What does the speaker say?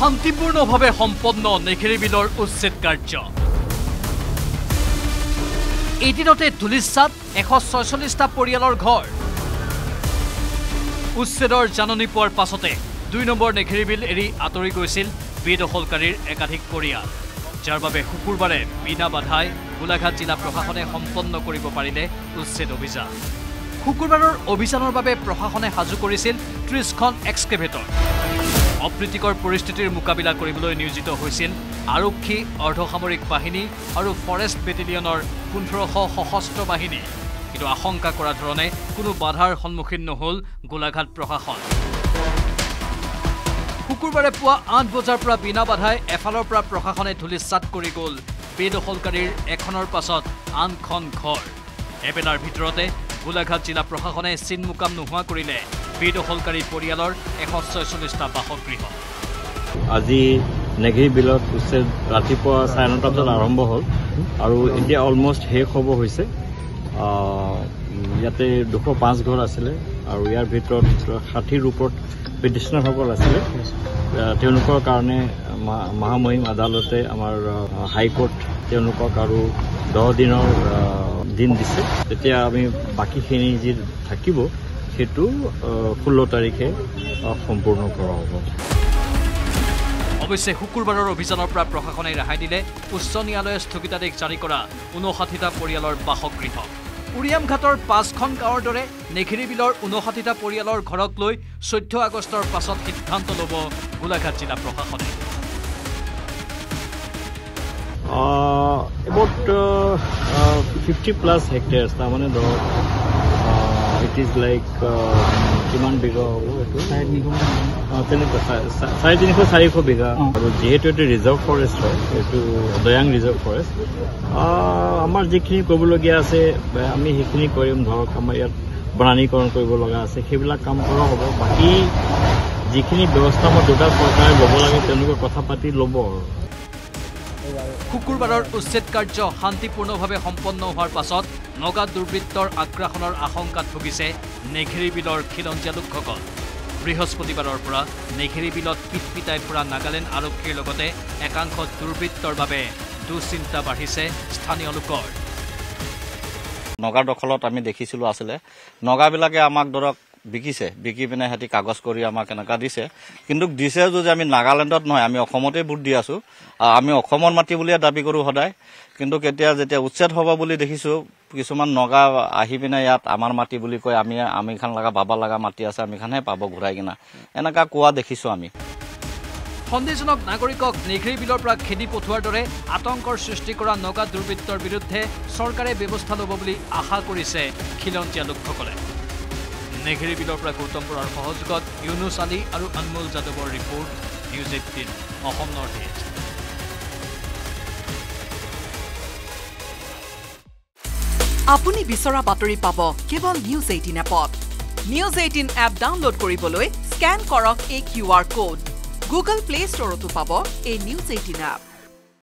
শান্তিপূৰ্ণভাৱে সম্পন্ন নেঘেৰী বিলৰ উচ্ছেদ কাৰ্য এদিনতে ধুলিছাত 146টা পৰিয়ালৰ ঘৰ উচ্ছেদৰ জাননী পোৱাৰ পাছতে 2 নম্বৰ নেঘেৰী বিল এৰি আঁতৰি গৈছিল বেদখলকাৰীৰ একাধিক পৰিয়াল যাৰ বাবে শুকুৰবাৰে বিনা বাধাই গোলাঘাট জিলা প্ৰশাসনে সম্পন্ন কৰিব পাৰিলে উচ্ছেদ অভিযান শুকুৰবাৰৰ অভিযানৰ বাবে প্ৰশাসনে সাজু কৰিছিল 30খন এক্সকেভেটৰ অপ্ৰীতিকৰ পৰিস্থিতিৰ মোকাবিলা কৰিবলৈ নিয়োজিত হৈছিল আৰক্ষী অৰ্ধসামৰিক বাহিনী আৰু ফৰেষ্ট বেটেলিয়নৰ 1500 সশস্ত্ৰ বাহিনী কিন্তু আশংকা কৰা ধৰণে কোনো বাধাৰ সন্মুখীন নহল গোলাঘাট প্ৰশাসন শুকুৰবাৰে পুৱা 8 বজাৰ পৰা বিনা বাধাই এফালৰ পৰা প্ৰশাসনে ধুলিছাত কৰি গ'ল বেদখলকাৰীৰ এখনৰ পাছত আনখন ঘৰ এবেলাৰ ভিতৰতে গোলাঘাট জিলা প্ৰশাসনে চিনমুকাম নোহোৱা কৰিলে বেদখলকাৰী পৰিয়ালৰ 146টা বাসগৃহ আজি নেঘেৰী বিলত উচ্ছেদ ৰাতিপুৱা 9:30 বজাত আৰম্ভ হ'ল আৰু এতিয়া অলমোষ্ট শেষ হ'ব হৈছে ইয়াতে 205 ঘৰ আছিলে আৰু ইয়াৰ ভিতৰত 60ৰ ওপৰত পিটিশনাৰসকল আছিলে তেওঁলোকৰ কাৰণে মহামহিম আদালতে আমাৰ হাইকোৰ্ট তেওঁলোকক আৰু 10 দিনৰ দিন দিছে তেতিয়া আমি বাকীখিনি যি থাকিব সেইটো 16 তাৰিখে সম্পূৰ্ণ কৰা হ'ব অৱশ্যে শুকুৰবাৰৰ অভিযানৰ পৰা প্ৰশাসনে ৰেহাই দিলে উচ্চ ন্যায়ালয়ে স্থগিতাদেশ জাৰি কৰা 59টা পৰিয়ালৰ বাসগৃহ উৰিয়ামঘাটৰ 5খন গাঁৱৰ দৰে নেঘেৰী বিলৰ 59টা পৰিয়ালৰ ঘৰক লৈ 14 আগষ্টৰ পাছত সিদ্ধান্ত ল'ব গোলাঘাট জিলা প্ৰশাসনে about 50+ hectares তাৰমানে ধৰক it is like কিমান বিঘা হ'ব এইটো 350-400 বিঘা আৰু যেহেতু এইটো ৰিজাৰ্ভ ফৰেষ্ট হয় এইটো দয়াং ৰিজাৰ্ভ ফৰেষ্ট আমাৰ যিখিনি কৰিবলগীয়া আছে আমি সেইখিনি কৰিম ধৰক আমাৰ ইয়াত বনানীকৰণ কৰিব লগা আছে সেইবিলাক কাম কৰা হ'ব বাকী যিখিনি ব্যৱস্থা আমাৰ দুটা চৰকাৰে ল'ব লাগে তেওঁলোকে কথা পাতি ল'ব শুকুৰবাৰৰ উচ্ছেদ কাৰ্য শান্তিপূৰ্ণভাৱে সম্পন্ন হোৱাৰ পাছত নগা দুৰ্বৃত্তৰ আগ্ৰাসনৰ আশংকাত ভুগিছে নেঘেৰী বিলৰ খিলঞ্জীয়া লোকসকল বৃহস্পতিবাৰৰ পৰা নেঘেৰী বিলত পিটপিটাই ফুৰা নাগালেণ্ড আৰক্ষীৰ লগতে একাংশ দুৰ্বৃত্তৰ বাবে দুশ্চিন্তা বাঢ়িছে স্থানীয় লোকৰ নগাৰ দখলত আমি দেখিছিলোঁ আছিলে নগাবিলাকে আমাক ধৰক বিকিছে বিকি পিনে হেতি কাগজ কৰি আমাক এনেকা দিছে কিন্তু দিছে যদি আমি নাগালেণ্ডত নহয় আমি অসমতে ভোট দি আছো আমি অসমৰ মাটি বুলিয়ে দাবী কৰোঁ সদায় কিন্তু কেতিয়া যেতিয়া উচ্ছেদ হ'ব বুলি দেখিছোঁ কিছুমান নগা আহি পিনে ইয়াত আমাৰ মাটি বুলি কয় আমি খান লগা বাবা লগা মাটি আছে আমি খানহে পাব ঘূৰাই কিনা এনেকা কোৱা দেখিছোঁ আমি সন্দেহজনক নাগৰিকক নেঘেৰী বিলৰ পৰা খেদি পঠোৱাৰ দৰে আতংকৰ সৃষ্টি কৰা নগা দুৰ্বৃত্তৰ বিৰুদ্ধে চৰকাৰে ব্যৱস্থা ল'ব বুলি আশা কৰিছে খিলঞ্জীয়া লোকসকলে নেঘেৰী বিলৰ পৰা গৌতম বৰাৰ সহযোগত ইউনুছ আলী আৰু অনমোল যাদৱৰ report news 18 Assam north east আপুনি বিচৰা বাতৰি পাব কেৱল নিউজ 18 এপত নিউজ 18 এপ ডাউনলোড কৰিবলৈ স্ক্যান কৰক এই QR কোড গুগল প্লে ষ্টৰতো পাব এই নিউজ 18 এপ